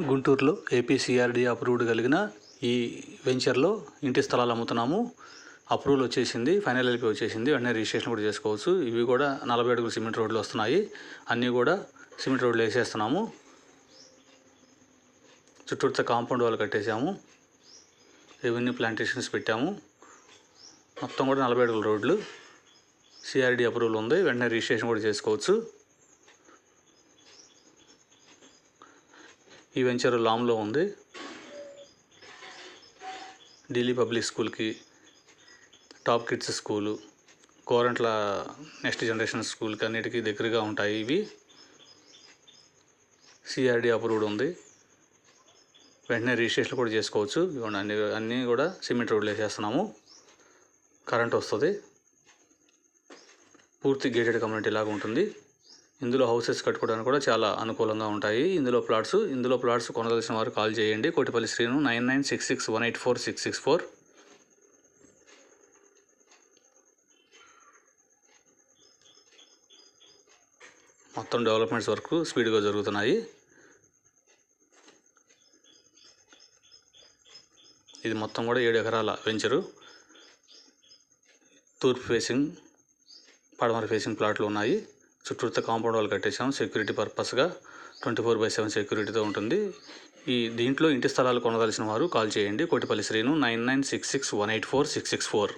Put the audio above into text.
గుంటూరులో ఏపీసీఆర్డీ అప్రూవ్డ్ కలిగిన ఈ వెంచర్లో ఇంటి స్థలాలు అమ్ముతున్నాము. అప్రూవల్ వచ్చేసింది, ఫైనల్ ఎల్పీ వచ్చేసింది, వెంటనే రిజిస్ట్రేషన్ కూడా చేసుకోవచ్చు. ఇవి కూడా 40 అడుగులు సిమెంట్ రోడ్లు వస్తున్నాయి. అన్నీ కూడా సిమెంట్ రోడ్లు వేసేస్తున్నాము. చుట్టూతో కాంపౌండ్ వాళ్ళు కట్టేసాము, రెవెన్యూ ప్లాంటేషన్స్ పెట్టాము. మొత్తం కూడా 40 అడుగుల రోడ్లు. సిఆర్డీ అప్రూవల్ ఉంది, వెంటనే రిజిస్ట్రేషన్ కూడా చేసుకోవచ్చు. ఈ వెంచర్ లామ్లో ఉంది. ఢిల్లీ పబ్లిక్ స్కూల్కి, top kids school, Korantla next generation స్కూల్కి అన్నిటికీ దగ్గరగా ఉంటాయి. ఇవి సిఆర్డీ అప్రూవ్డ్ ఉంది, వెంటనే రిజిస్ట్రేషన్ కూడా చేసుకోవచ్చు. ఇవన్నీ అన్నీ కూడా సిమెంట్ రోడ్లు వేసేస్తున్నాము. కరెంట్ వస్తుంది. పూర్తి గేటెడ్ కమ్యూనిటీ లాగా ఉంటుంది. ఇందులో హౌసెస్ కట్టుకోవడానికి కూడా చాలా అనుకూలంగా ఉంటాయి. ఇందులో ప్లాట్స్ కొనదలసిన వారు కాల్ చేయండి. కోటిపల్లి శ్రీను 9966184664. మొత్తం డెవలప్మెంట్స్ వర్క్ స్పీడ్గా జరుగుతున్నాయి. ఇది మొత్తం కూడా 7 ఎకరాల వెంచరు. తూర్పు ఫేసింగ్, పడమర ఫేసింగ్ ప్లాట్లు ఉన్నాయి. చుట్టూతో కాంపౌండ్ వాళ్ళు కట్టేసాం సెక్యూరిటీ పర్పస్గా. 24/7 సెక్యూరిటీతో ఉంటుంది. దీంట్లో ఇంటి స్థలాలు కొనదలసిన వారు కాల్ చేయండి. కోటిపల్లి శ్రీను 9966184664.